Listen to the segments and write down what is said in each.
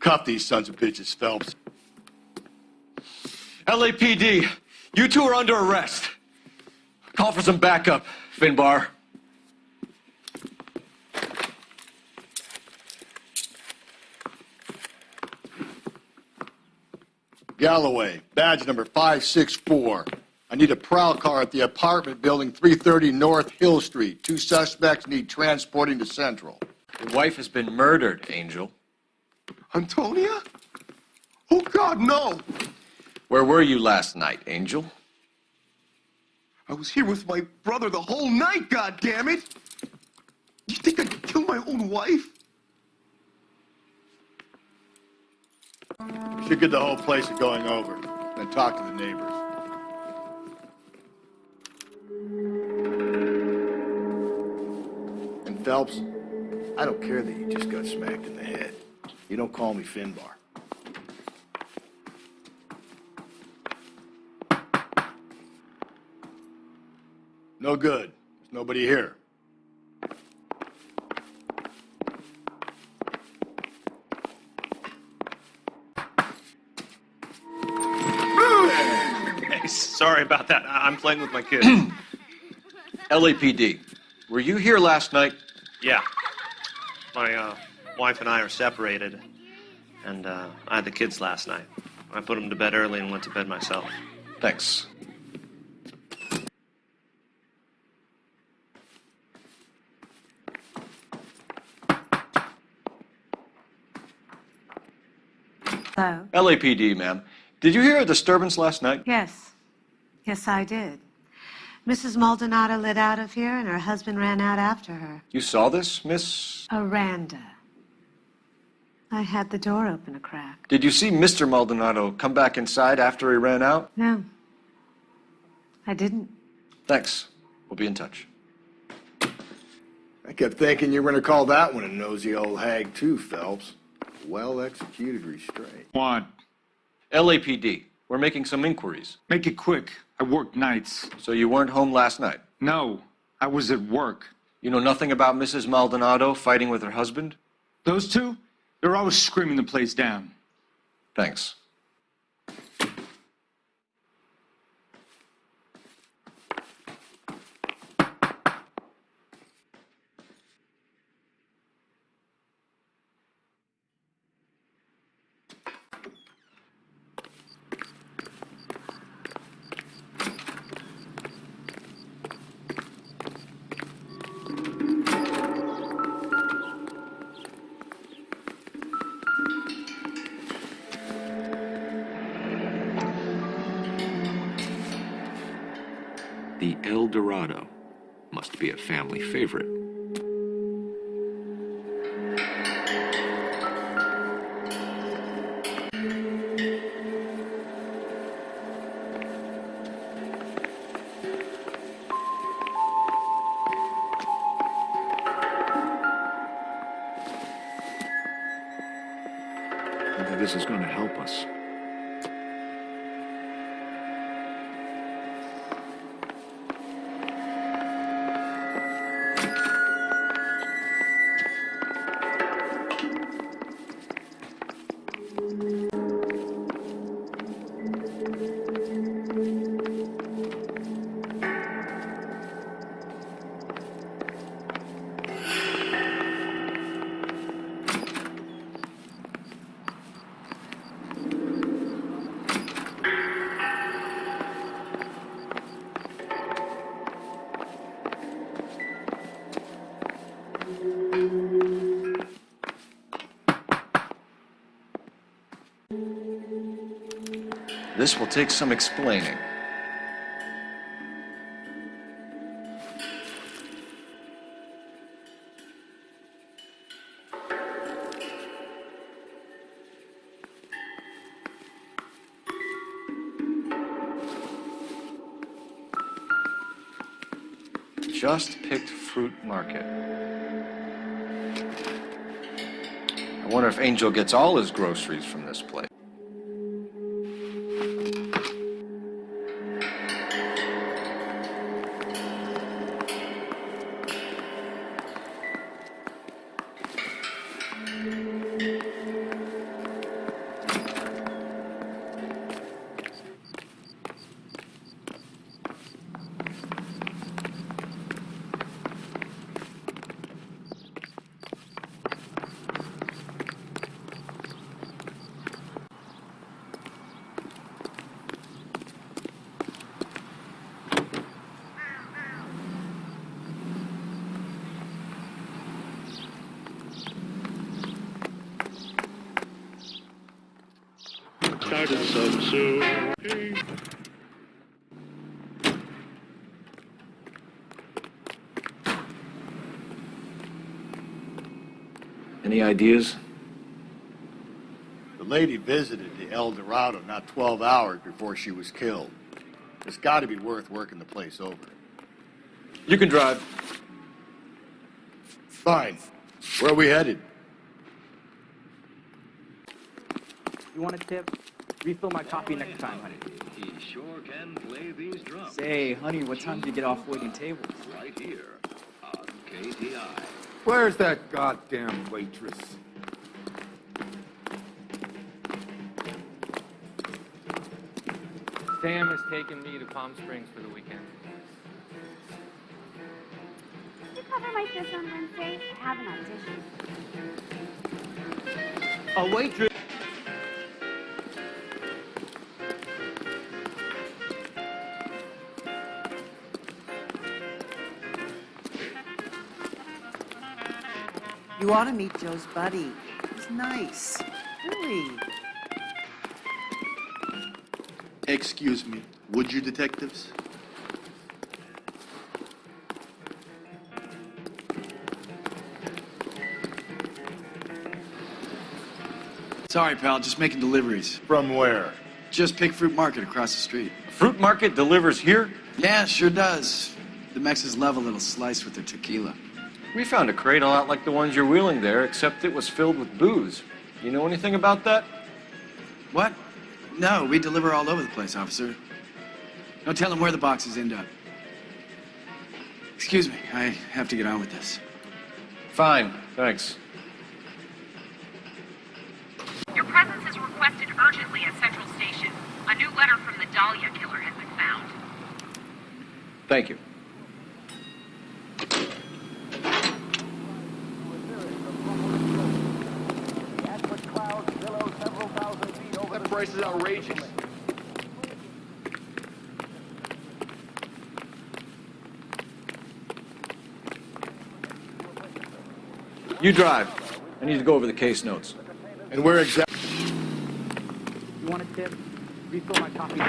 Cuff these sons of bitches, Phelps. LAPD, you two are under arrest. Call for some backup, Finbar. Galloway, badge number 564. I need a prowl car at the apartment building 330 North Hill Street. 2 suspects need transporting to Central. Your wife has been murdered, Angel. Antonia? Oh, God, no! Where were you last night, Angel? I was here with my brother the whole night, goddammit! You think I could kill my own wife? We should get the whole place going over, then talk to the neighbors. And Phelps, I don't care that you just got smacked in the head. You don't call me Finbar. No good. There's nobody here. Hey, sorry about that. I'm playing with my kids. LAPD, were you here last night? Yeah. My wife and I are separated, and I had the kids last night. I put them to bed early and went to bed myself. Thanks. Hello? LAPD, ma'am. Did you hear a disturbance last night? Yes. Yes, I did. Mrs. Maldonado lit out of here, and her husband ran out after her. You saw this, Miss? Aranda. I had the door open a crack. Did you see Mr. Maldonado come back inside after he ran out? No. I didn't. Thanks. We'll be in touch. I kept thinking you were going to call that one a nosy old hag too, Phelps. Well-executed restraint. What? LAPD, we're making some inquiries. Make it quick. I work nights. So you weren't home last night? No, I was at work. You know nothing about Mrs. Maldonado fighting with her husband? Those two? They're always screaming the place down. Thanks. The El Dorado must be a family favorite. I think this is going to help us. This will take some explaining. Just picked fruit market. I wonder if Angel gets all his groceries from this place. started some soon. Any ideas? The lady visited the El Dorado not 12 hours before she was killed. It's got to be worth working the place over. You can drive. Fine. Where are we headed? You want a tip? Refill my coffee next time, honey. He sure can play these drums. Say, honey, what time do you get off waiting tables? Right here on KTI. Where's that goddamn waitress? Sam has taken me to Palm Springs for the weekend. Can you cover my shift on Wednesday? I have an audition. A waitress. You ought to meet Joe's buddy. He's nice. Really. Excuse me, would you detectives? Sorry, pal, just making deliveries. From where? Just Pick Fruit Market across the street. Fruit market delivers here? Yeah, sure does. The Mexes love a little slice with their tequila. We found a crate a lot like the ones you're wheeling there, except it was filled with booze. You know anything about that? What? No, we deliver all over the place, officer. Don't tell them where the boxes end up. Excuse me, I have to get on with this. Fine, thanks. Your presence is requested urgently at Central Station. A new letter from the Dahlia killer has been found. Thank you. That price is outrageous. You drive. I need to go over the case notes. And where exactly? You want a tip? Refill my coffee.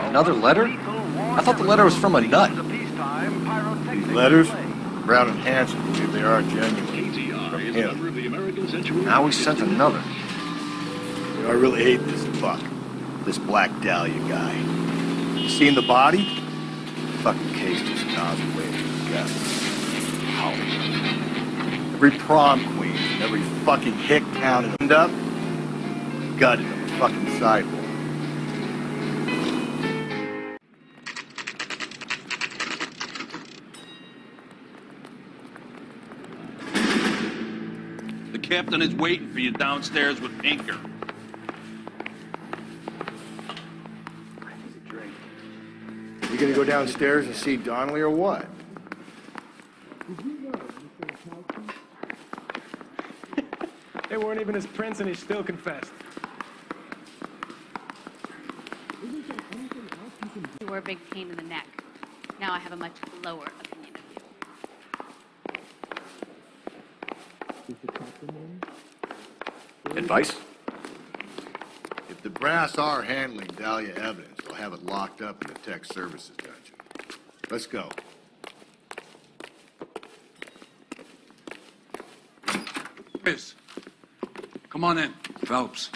Another letter? I thought the letter was from a nut. These letters? Brown and Hanson believe they are genuine. From KTI is a him. member of the American Century. Now we sent another. You know, I really hate this fuck. This Black Dahlia guy. You seen the body? Fucking case just gnaws away at his gut. Hollywood. Every prom queen, every fucking hick town and end up gutted on the fucking sidewalk. The captain is waiting for you downstairs with Pinker. You gonna go downstairs and see Donnelly or what? They weren't even his prints and he still confessed. You were a big pain in the neck. Now I have a much lower opinion of you. Advice? If the brass are handling Dahlia evidence, they'll have it locked up in the tech services dungeon. Let's go. Chris, come on in. Phelps,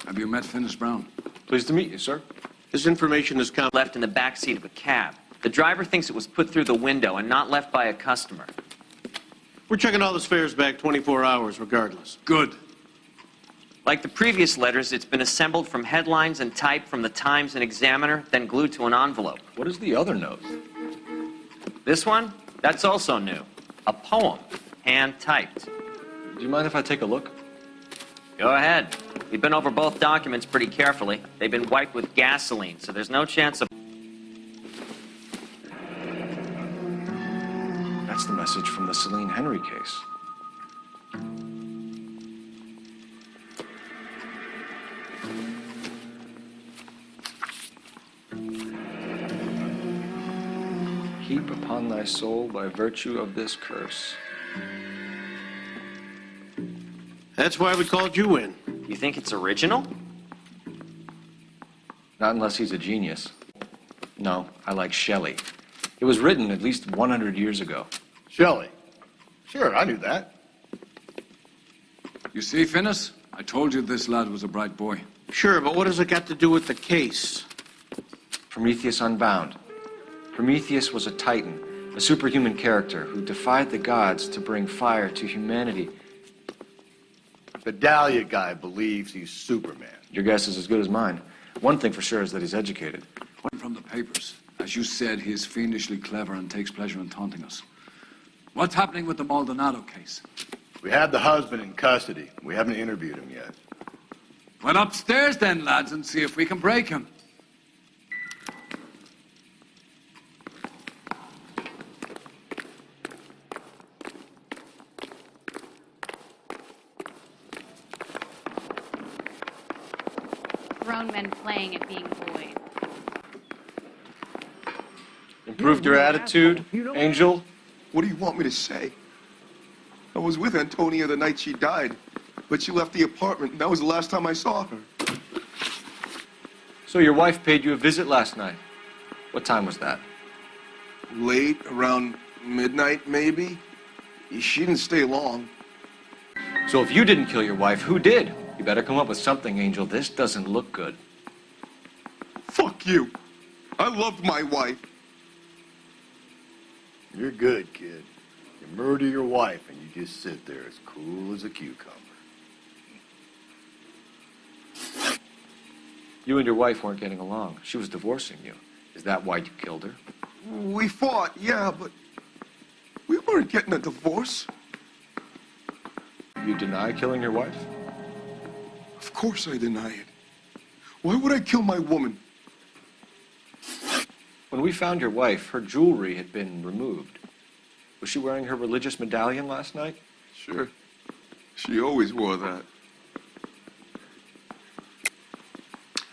have you met Finis Brown? Pleased to meet you, sir. This information has come. Left in the back seat of a cab. The driver thinks it was put through the window and not left by a customer. We're checking all the fares back 24 hours regardless. Good. Like the previous letters, it's been assembled from headlines and typed from the Times and Examiner, then glued to an envelope. What is the other note? This one? That's also new. A poem, hand-typed. Do you mind if I take a look? Go ahead. We've been over both documents pretty carefully. They've been wiped with gasoline, so there's no chance of... That's the message from the Celine Henry case. Heap upon thy soul by virtue of this curse. That's why we called you in. You think it's original? Not unless he's a genius. No, I like Shelley. It was written at least 100 years ago. Shelley. Sure, I knew that. You see, Finnis? I told you this lad was a bright boy. Sure, but what does it got to do with the case? Prometheus Unbound. Prometheus was a titan, a superhuman character who defied the gods to bring fire to humanity. The Dahlia guy believes he's Superman. Your guess is as good as mine. One thing for sure is that he's educated. From the papers. As you said, he is fiendishly clever and takes pleasure in taunting us. What's happening with the Maldonado case? We have the husband in custody. We haven't interviewed him yet. Well, upstairs then, lads, and see if we can break him. Grown men playing at being boys. Improved your attitude, Angel? What do you want me to say? I was with Antonia the night she died, but she left the apartment, and that was the last time I saw her. So your wife paid you a visit last night. What time was that? Late, around midnight, maybe? She didn't stay long. So if you didn't kill your wife, who did? You better come up with something, Angel. This doesn't look good. Fuck you. I loved my wife. You're good, kid. You murder your wife and you just sit there as cool as a cucumber. You and your wife weren't getting along. She was divorcing you. Is that why you killed her? We fought, yeah, but we weren't getting a divorce. You deny killing your wife? Of course I deny it. Why would I kill my woman? When we found your wife, her jewelry had been removed. Was she wearing her religious medallion last night? Sure. She always wore that.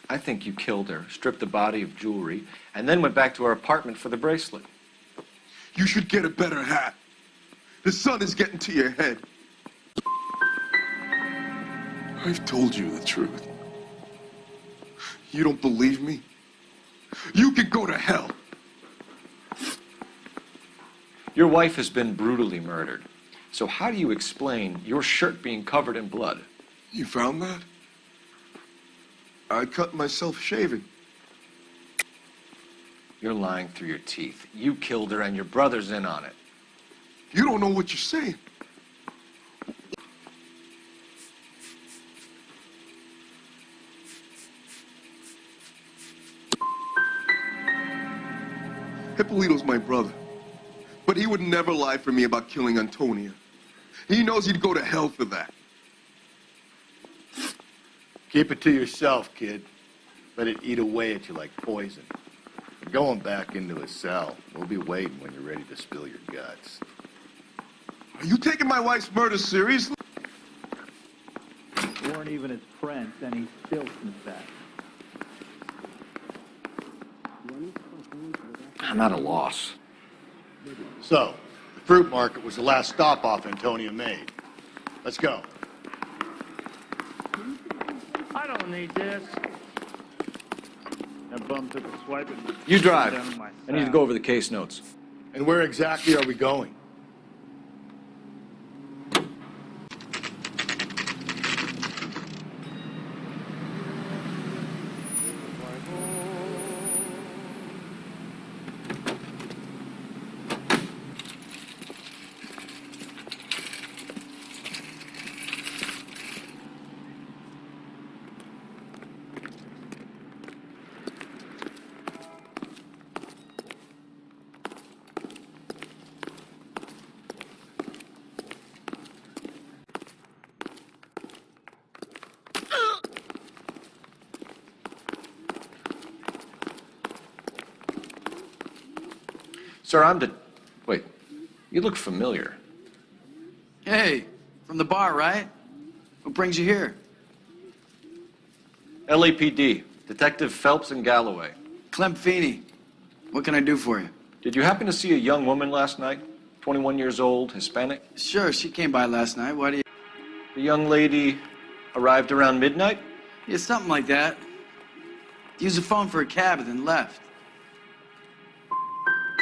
I think you killed her, stripped the body of jewelry, and then went back to her apartment for the bracelet. You should get a better hat. The sun is getting to your head. I've told you the truth. You don't believe me? You can go to hell. Your wife has been brutally murdered. So how do you explain your shirt being covered in blood? You found that? I cut myself shaving. You're lying through your teeth. You killed her and your brother's in on it. You don't know what you're saying. Hippolito's my brother. But he would never lie for me about killing Antonia. He knows he'd go to hell for that. Keep it to yourself, kid. Let it eat away at you like poison. You're going back into a cell. We'll be waiting when you're ready to spill your guts. Are you taking my wife's murder seriously? We weren't even his friends, and he still confessed. I'm at a loss. So, the fruit market was the last stop off Antonia made. Let's go. I don't need this. That bum took a swipe at me. You drive. Down in my I need to sack. go over the case notes. And where exactly are we going? Sir, Wait, you look familiar. Hey, from the bar, right? What brings you here? LAPD, Detective Phelps and Galloway. Clem Feeney. What can I do for you? Did you happen to see a young woman last night? 21 years old, Hispanic? Sure, she came by last night. Why do you... The young lady arrived around midnight? Yeah, something like that. Used the phone for a cab and then left.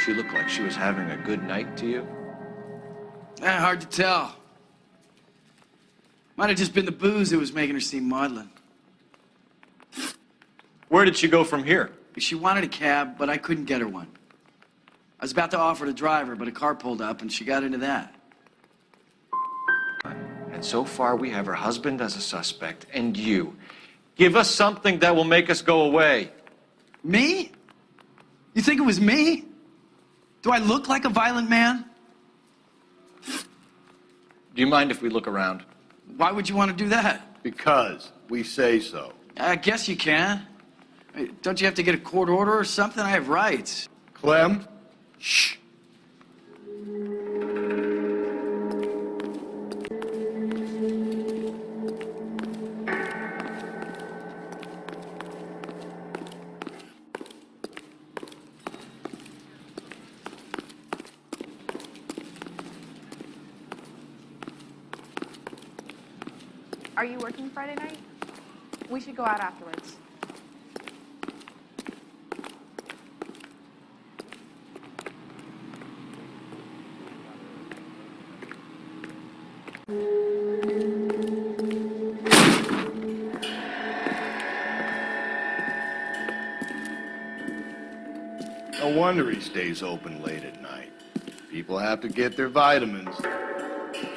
She looked like she was having a good night to you? Hard to tell. Might have just been the booze that was making her seem maudlin. Where did she go from here? She wanted a cab, but I couldn't get her one. I was about to offer to drive her, but a car pulled up and she got into that. And so far, we have her husband as a suspect, and you. Give us something that will make us go away. Me? You think it was me? Do I look like a violent man? Do you mind if we look around? Why would you want to do that? Because we say so. I guess you can. Don't you have to get a court order or something? I have rights. Clem? Shh. Are you working Friday night? We should go out afterwards. No wonder he stays open late at night. People have to get their vitamins.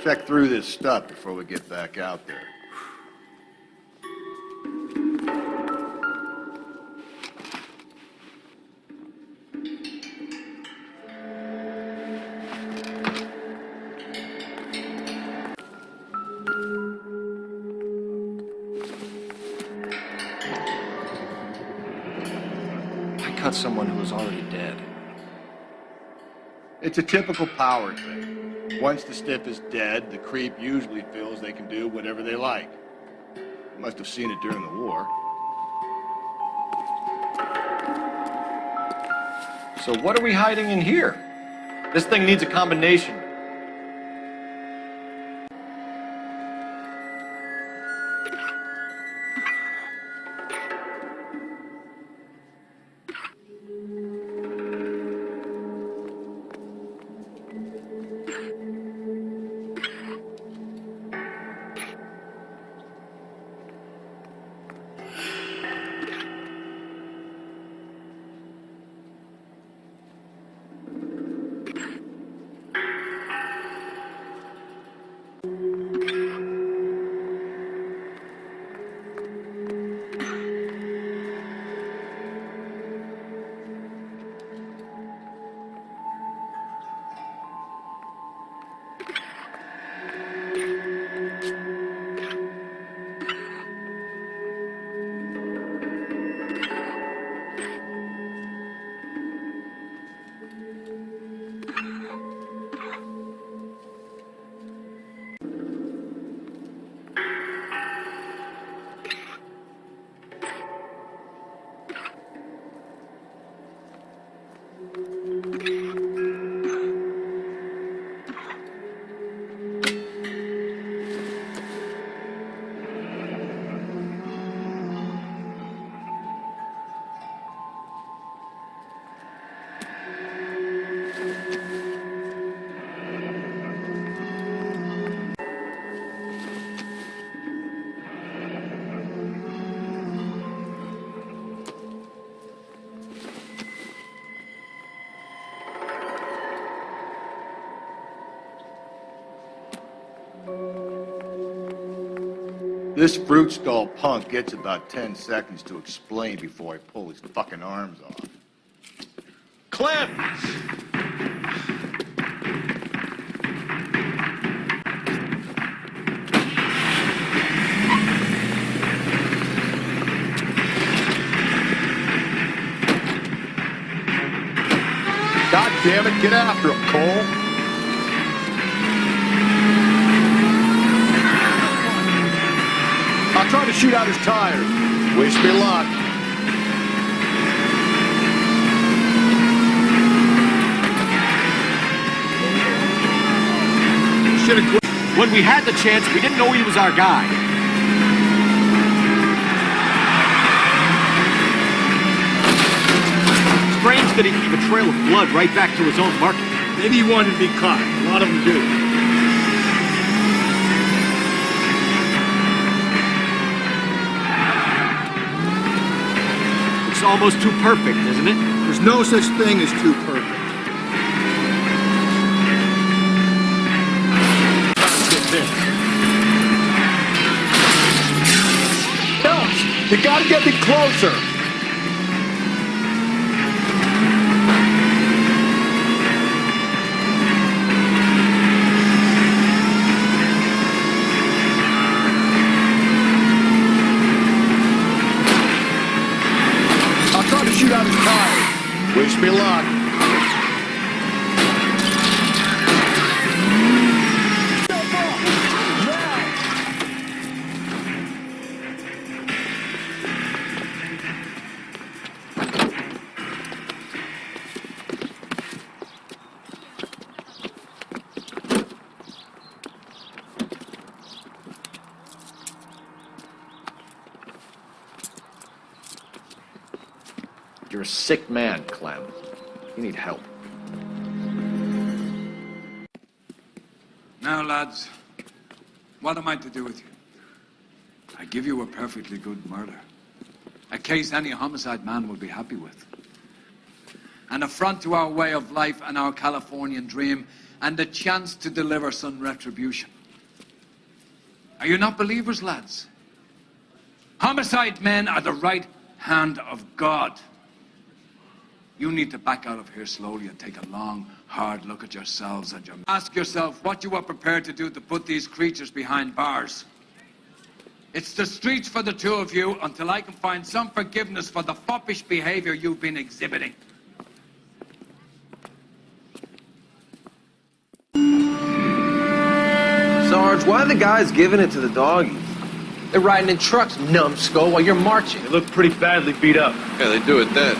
Check through this stuff before we get back out there. I cut someone who was already dead. It's a typical power thing. Once the stiff is dead, the creep usually feels they can do whatever they like. You must have seen it during the war. So what are we hiding in here? This thing needs a combination. This fruit skull punk gets about 10 seconds to explain before I pull his fucking arms off. Clem! God damn it, get after him, Cole. I'll try to shoot out his tires. Wish me luck. When we had the chance, we didn't know he was our guy. said he could leave a trail of blood right back to his own market. Maybe he wanted to be caught. A lot of them do. It's almost too perfect, isn't it? There's no such thing as too perfect. Help! You gotta get me closer! I'll try to shoot out his tire. Wish me luck. You're a sick man, Clem. You need help. Now, lads, what am I to do with you? I give you a perfectly good murder. A case any homicide man will be happy with. An affront to our way of life and our Californian dream, and a chance to deliver some retribution. Are you not believers, lads? Homicide men are the right hand of God. You need to back out of here slowly and take a long, hard look at yourselves and ask yourself what you are prepared to do to put these creatures behind bars. It's the streets for the two of you until I can find some forgiveness for the foppish behavior you've been exhibiting. Sarge, why are the guys giving it to the doggies? They're riding in trucks, numbskull, while you're marching. They look pretty badly beat up. Yeah, they do it then.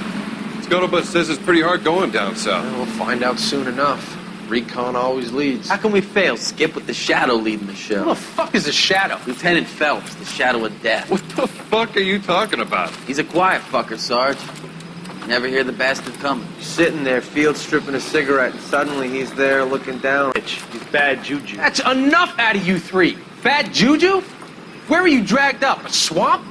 Scuttlebutt says it's pretty hard going down south. We'll find out soon enough. Recon always leads. How can we fail, Skip, with the Shadow leading the show? Who the fuck is the Shadow? Lieutenant Phelps, the Shadow of Death. What the fuck are you talking about? He's a quiet fucker, Sarge. Never hear the bastard coming. Sitting there, field stripping a cigarette, and suddenly he's there looking down. He's bad juju. That's enough out of you three. Bad juju? Where were you dragged up? A swamp?